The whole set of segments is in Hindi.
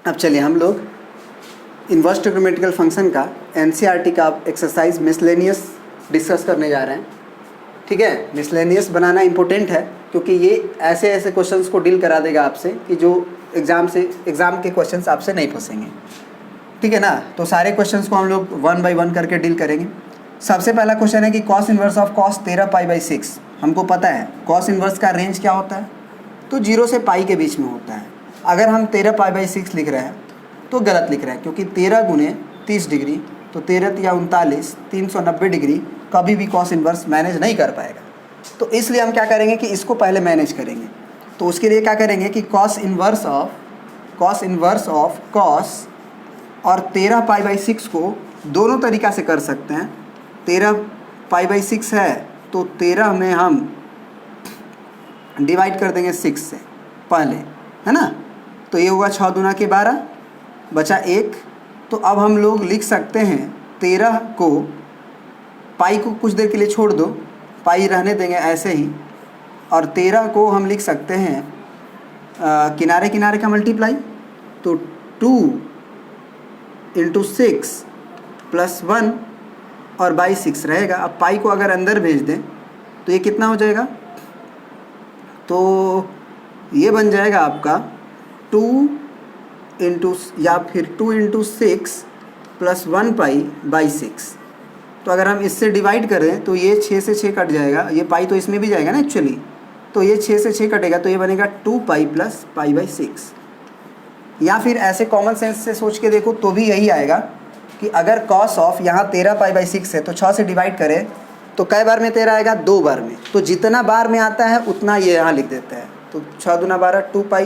अब चलिए हम लोग इन्वर्स ट्रिग्नोमेट्रिकल फंक्शन का एनसीईआरटी का एक्सरसाइज मिसलेनियस डिस्कस करने जा रहे हैं। ठीक है, मिसलेनियस बनाना इम्पोर्टेंट है क्योंकि ये ऐसे ऐसे क्वेश्चंस को डील करा देगा आपसे कि जो एग्ज़ाम के क्वेश्चंस आपसे नहीं फंसेंगे। ठीक है ना, तो सारे क्वेश्चंस को हम लोग 1 बाय 1 करके डील करेंगे। सबसे पहला क्वेश्चन है कि कॉस इन्वर्स ऑफ कॉस 13π/6। हमको पता है कॉस इन्वर्स का रेंज क्या होता है, तो 0 से पाई के बीच में होता है। अगर हम 13π/6 लिख रहे हैं तो गलत लिख रहे हैं, क्योंकि 13 गुने 30 डिग्री, तो 13 या 39 390 डिग्री कभी भी कॉस इन्वर्स मैनेज नहीं कर पाएगा। तो इसलिए हम क्या करेंगे कि इसको पहले मैनेज करेंगे। तो उसके लिए क्या करेंगे कि कॉस इन्वर्स ऑफ कॉस और 13π/6 को दोनों तरीक़ा से कर सकते हैं। 13π/6 है तो 13 में हम डिवाइड कर देंगे 6 से पहले, है ना। तो ये होगा 6 दूना के 12, बचा 1। तो अब हम लोग लिख सकते हैं 13 को, पाई को कुछ देर के लिए छोड़ दो, पाई रहने देंगे ऐसे ही, और 13 को हम लिख सकते हैं किनारे किनारे का मल्टीप्लाई, तो 2 × 6 + 1 और बाई 6 रहेगा। अब पाई को अगर अंदर भेज दें तो ये कितना हो जाएगा, तो ये बन जाएगा आपका 2 या फिर 2 × 6 + 1π/6। तो अगर हम इससे डिवाइड करें तो ये 6 से 6 कट जाएगा, ये पाई तो इसमें भी जाएगा ना एक्चुअली, तो ये 6 से 6 कटेगा, तो ये बनेगा 2π + π/6। या फिर ऐसे कॉमन सेंस से सोच के देखो तो भी यही आएगा कि अगर कॉस ऑफ यहाँ 13π/6 है तो 6 से डिवाइड करें तो कै बार में 13 आएगा, 2 बार में। तो जितना बार में आता है उतना ये यहाँ लिख देते हैं। तो 6 दूना 12 2π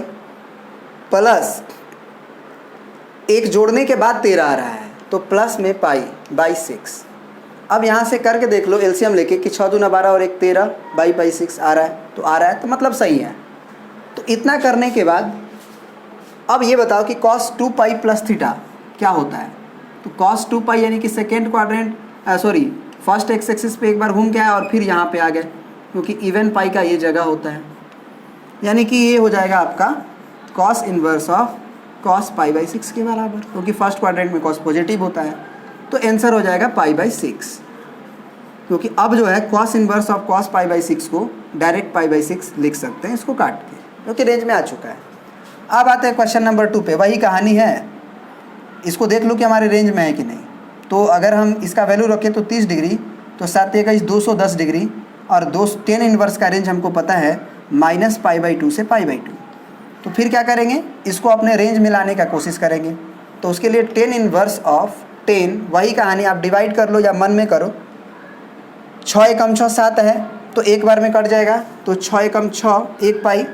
प्लस 1 जोड़ने के बाद 13 आ रहा है, तो प्लस में π/6। अब यहाँ से करके देख लो एलसीएम लेके कि 6 दूना 12 और 1 13 π/6 आ रहा है, तो आ रहा है, तो मतलब सही है। तो इतना करने के बाद अब ये बताओ कि cos 2π + थीटा क्या होता है। तो cos 2π यानी कि second quadrant first x axis पे एक बार घूम के आया और फिर यहाँ पे आ गया, क्योंकि इवन पाई का ये जगह होता है। यानी कि ये हो जाएगा आपका cos इन्वर्स ऑफ cos π/6 के बराबर, क्योंकि फर्स्ट क्वाड्रेंट में cos पॉजिटिव होता है। तो आंसर हो जाएगा π/6, क्योंकि अब जो है cos इन्वर्स ऑफ cos π/6 को डायरेक्ट π/6 लिख सकते हैं इसको काट के, क्योंकि रेंज में आ चुका है। अब आते हैं क्वेश्चन नंबर 2 पे। वही कहानी है, इसको देख लो कि हमारे रेंज में है कि नहीं। तो अगर हम इसका वैल्यू रखें तो 30 डिग्री, तो 7 × 21 210 डिग्री, और 10 इन्वर्स का रेंज हमको पता है -π/2 से π/2। तो फिर क्या करेंगे, इसको अपने रेंज में लाने का कोशिश करेंगे। तो उसके लिए 10 इन्वर्स ऑफ 10, वही कहानी, आप डिवाइड कर लो या मन में करो। 6 × 6 7 है, तो एक बार में कट जाएगा, तो 6 × 6 1 पाई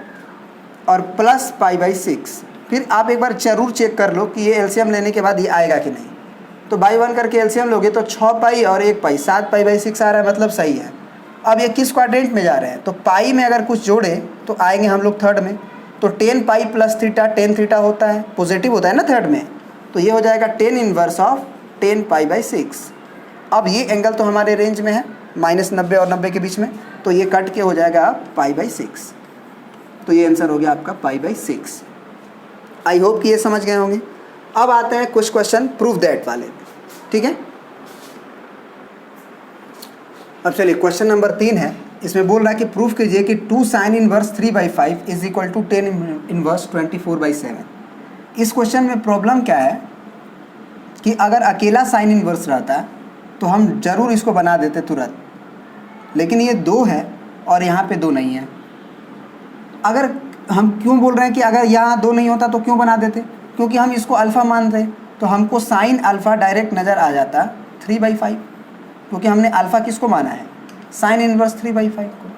और प्लस π/6। फिर आप एक बार जरूर चेक कर लो कि ये एलसीएम लेने के बाद ये आएगा कि नहीं। तो बाई 1 करके एलसीएम लोगे तो 6 पाई और 1 पाई 7π/6 आ रहा है, मतलब सही है। अब ये किस क्वाड्रेंट में जा रहे हैं, तो पाई में अगर कुछ जोड़े तो आएंगे हम लोग थर्ड में। तो 10π + थीटा, 10 थीटा होता है, पॉजिटिव होता है ना थर्ड में, तो ये हो जाएगा 10 इन्वर्स ऑफ 10π/6। अब ये एंगल तो हमारे रेंज में है -90 और 90 के बीच में, तो ये कट के हो जाएगा π/6। तो ये आंसर हो गया आपका π/6। आई होप कि ये समझ गए होंगे। अब आते हैं कुछ क्वेश्चन प्रूफ दैट वाले, ठीक है। अब चलिए क्वेश्चन नंबर 3 है, इसमें बोल रहा है कि प्रूफ कीजिए कि 2 sin इनवर्स 3/5 = 10 इनवर्स 24/7। इस क्वेश्चन में प्रॉब्लम क्या है कि अगर अकेला साइन इनवर्स रहता तो हम जरूर इसको बना देते तुरंत, लेकिन ये 2 है और यहाँ पे 2 नहीं है। अगर हम क्यों बोल रहे हैं कि अगर यहाँ 2 नहीं होता तो क्यों बना देते, क्योंकि हम इसको अल्फ़ा मान रहे, तो हमको साइन अल्फ़ा डायरेक्ट नज़र आ जाता 3/5, क्योंकि हमने अल्फ़ा किसको माना है, साइन इनवर्स 3/5 को।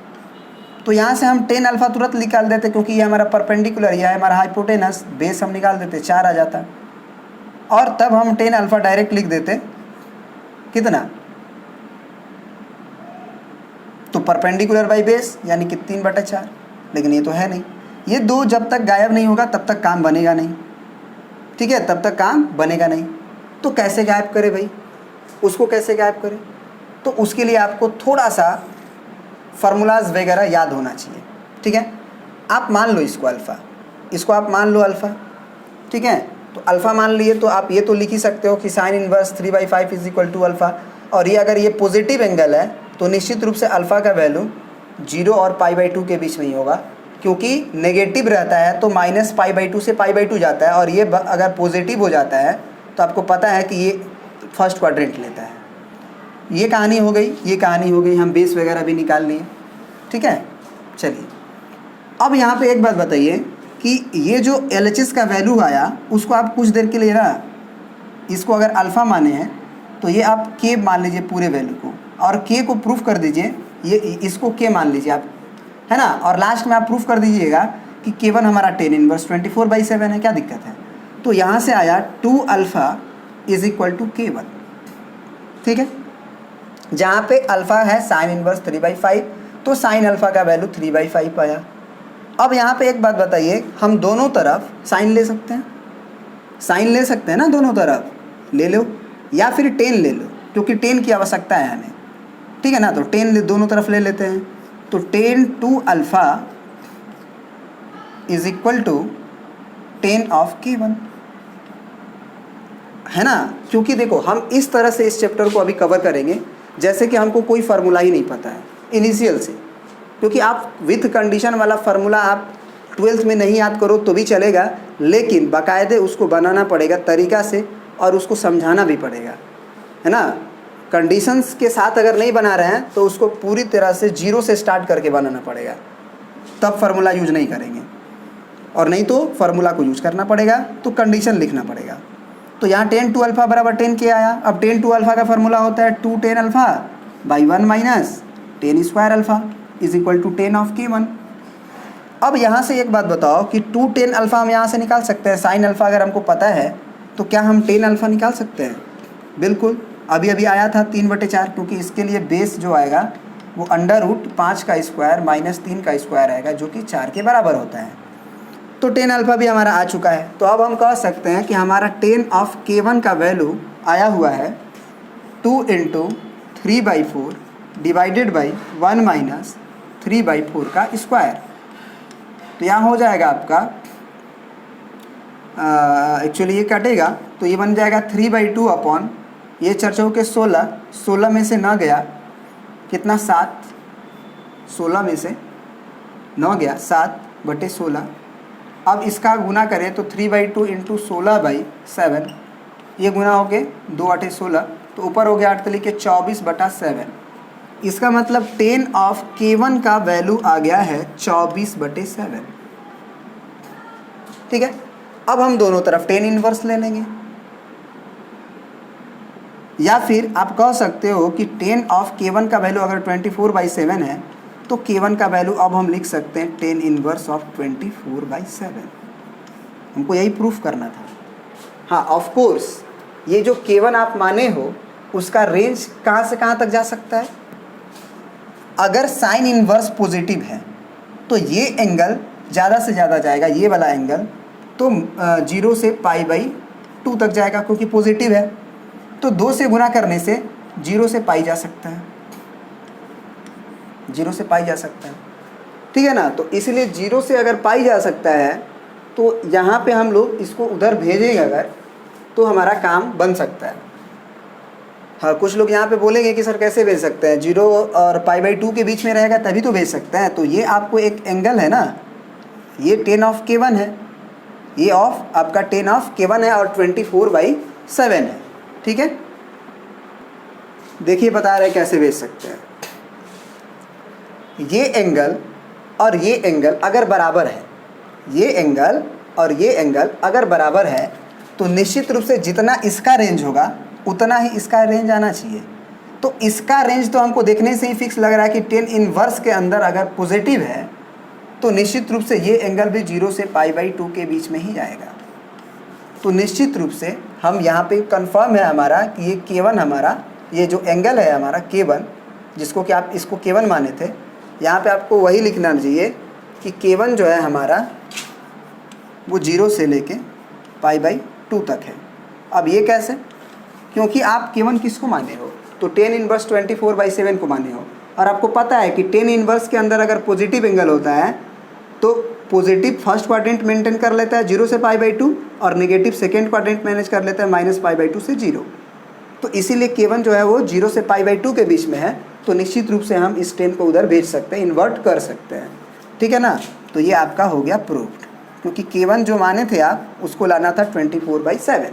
तो यहाँ से हम 10 अल्फ़ा तुरंत निकाल देते, क्योंकि ये हमारा परपेंडिकुलर, यह है हमारा हाइपोटेनस, बेस हम निकाल देते 4 आ जाता, और तब हम 10 अल्फ़ा डायरेक्ट लिख देते कितना, तो परपेंडिकुलर बाई बेस यानी कि 3/4। लेकिन ये तो है नहीं, ये 2 जब तक गायब नहीं होगा तब तक काम बनेगा नहीं, ठीक है, तब तक काम बनेगा नहीं। तो कैसे गायब करें भाई, उसको कैसे गायब करें, तो उसके लिए आपको थोड़ा सा फार्मूलाज वगैरह याद होना चाहिए, ठीक है। आप मान लो इसको अल्फ़ा, इसको आप मान लो अल्फ़ा, ठीक है। तो अल्फ़ा मान लिए तो आप ये तो लिख ही सकते हो कि sine inverse 3/5 is equal to alpha. और ये अगर ये पॉजिटिव एंगल है तो निश्चित रूप से अल्फ़ा का वैल्यू 0 और π/2 के बीच में ही होगा, क्योंकि नेगेटिव रहता है तो -π/2 से π/2 जाता है, और ये अगर पॉजिटिव हो जाता है तो आपको पता है कि ये फर्स्ट क्वाड्रेंट लेता है। ये कहानी हो गई, ये कहानी हो गई, हम बेस वगैरह भी निकाल लिए। ठीक है, चलिए अब यहाँ पे एक बात बताइए कि ये जो LHS का वैल्यू आया उसको आप कुछ देर के लिए ना, इसको अगर अल्फ़ा माने हैं तो ये आप K मान लीजिए पूरे वैल्यू को, और K को प्रूफ कर दीजिए, ये इसको K मान लीजिए आप, है ना। और लास्ट में आप प्रूफ कर दीजिएगा कि K1 हमारा 10 इनवर्स 24/7 है, क्या दिक्कत है। तो यहाँ से आया 2 alpha is equal to K1। ठीक है, जहाँ पे अल्फ़ा है साइन इनवर्स 3/5, तो साइन अल्फ़ा का वैल्यू 3/5 आया। अब यहाँ पे एक बात बताइए, हम दोनों तरफ साइन ले सकते हैं, साइन ले सकते हैं ना, दोनों तरफ ले लो, या फिर 10 ले लो, क्योंकि 10 की आवश्यकता है हमें। ठीक है ना, तो 10 दोनों तरफ ले लेते हैं। तो 10 2 alpha is equal to 10 of K1, है ना। क्योंकि देखो हम इस तरह से इस चैप्टर को अभी कवर करेंगे जैसे कि हमको कोई फार्मूला ही नहीं पता है इनिशियल से, क्योंकि आप विथ कंडीशन वाला फार्मूला आप 12th में नहीं याद करो तो भी चलेगा, लेकिन बाकायदे उसको बनाना पड़ेगा तरीक़ा से और उसको समझाना भी पड़ेगा, है ना। कंडीशंस के साथ अगर नहीं बना रहे हैं तो उसको पूरी तरह से 0 से स्टार्ट करके बनाना पड़ेगा, तब फार्मूला यूज नहीं करेंगे, और नहीं तो फार्मूला को यूज करना पड़ेगा, तो कंडीशन लिखना पड़ेगा। तो यहाँ 10 2 अल्फ़ा बराबर 10 के आया। अब 10 2 अल्फ़ा का फार्मूला होता है 2 10 alpha by 1 minus 10 square alpha is equal to 10 of K1। अब यहाँ से एक बात बताओ कि 2 10 अल्फ़ा हम यहाँ से निकाल सकते हैं, साइन अल्फ़ा अगर हमको पता है तो क्या हम 10 अल्फ़ा निकाल सकते हैं? बिल्कुल, अभी अभी आया था 3/4, क्योंकि इसके लिए बेस जो आएगा वो √5 का स्क्वायर माइनस 3 का स्क्वायर आएगा, जो कि 4 के बराबर होता है। तो 10 अल्फ़ा भी हमारा आ चुका है। तो अब हम कह सकते हैं कि हमारा 10 ऑफ K1 का वैल्यू आया हुआ है 2 × 3/4 डिवाइडेड बाई 1 माइनस 3/4 का स्क्वायर। तो यहाँ हो जाएगा आपका एक्चुअली ये कटेगा तो ये बन जाएगा 3/2 अपॉन ये 4 चौके 16, 16 में से 9 गया कितना 7, 16 में से 9 गया 7/16। अब इसका गुना करें तो 3/2 × 16/7, ये गुना हो गए 2 8 16, तो ऊपर हो गया 8 तरीके 24/7। इसका मतलब 10 ऑफ K1 का वैल्यू आ गया है 24/7। ठीक है, अब हम दोनों तरफ 10 इनवर्स ले लेंगे, या फिर आप कह सकते हो कि 10 ऑफ K1 का वैल्यू अगर 24/7 है तो K1 का वैल्यू अब हम लिख सकते हैं 10 इनवर्स ऑफ 24/7। हमको यही प्रूफ करना था। हाँ, ऑफ कोर्स ये जो K1 आप माने हो उसका रेंज कहाँ से कहाँ तक जा सकता है। अगर साइन इनवर्स पॉजिटिव है तो ये एंगल ज़्यादा से ज़्यादा जाएगा, ये वाला एंगल तो 0 से π/2 तक जाएगा, क्योंकि पॉजिटिव है। तो 2 से गुना करने से 0 से पाई जा सकता है, 0 से पाई जा सकता है। ठीक है ना, तो इसलिए 0 से अगर पाई जा सकता है तो यहाँ पे हम लोग इसको उधर भेजेंगे अगर, तो हमारा काम बन सकता है। हाँ, कुछ लोग यहाँ पे बोलेंगे कि सर कैसे भेज सकते हैं, 0 और π/2 के बीच में रहेगा तभी तो भेज सकते हैं। तो ये आपको एक एंगल है ना, ये 10 ऑफ K1 है, ये ऑफ आपका 10 ऑफ K1 है और 24/7 है। ठीक है, देखिए बता रहे कैसे भेज सकते हैं। ये एंगल और ये एंगल अगर बराबर है, ये एंगल और ये एंगल अगर बराबर है तो निश्चित रूप से जितना इसका रेंज होगा उतना ही इसका रेंज आना चाहिए। तो इसका रेंज तो हमको देखने से ही फिक्स लग रहा है कि 10 इनवर्स के अंदर अगर पॉजिटिव है तो निश्चित रूप से ये एंगल भी 0 से π/2 के बीच में ही जाएगा। तो निश्चित रूप से हम यहाँ पे कंफर्म है हमारा कि ये K1 हमारा, ये जो एंगल है हमारा K1, जिसको कि आप इसको K1 माने थे, यहाँ पे आपको वही लिखना चाहिए कि K1 जो है हमारा वो 0 से लेके π/2 तक है। अब ये कैसे, क्योंकि आप K1 किसको माने हो, तो 10 इनवर्स 24/7 को माने हो, और आपको पता है कि 10 इनवर्स के अंदर अगर पॉजिटिव एंगल होता है तो पॉजिटिव फर्स्ट क्वाड्रेंट मेंटेन कर लेता है 0 से π/2 और नेगेटिव सेकेंड क्वाड्रेंट मैनेज कर लेता है -π/2 से 0। तो इसीलिए K1 जो है वो 0 से π/2 के बीच में है, तो निश्चित रूप से हम इस 10 को उधर भेज सकते हैं, इन्वर्ट कर सकते हैं, ठीक है ना। तो ये आपका हो गया प्रूव्ड, क्योंकि K1 जो माने थे आप उसको लाना था 24/7।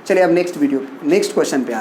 चलिए अब नेक्स्ट क्वेश्चन पे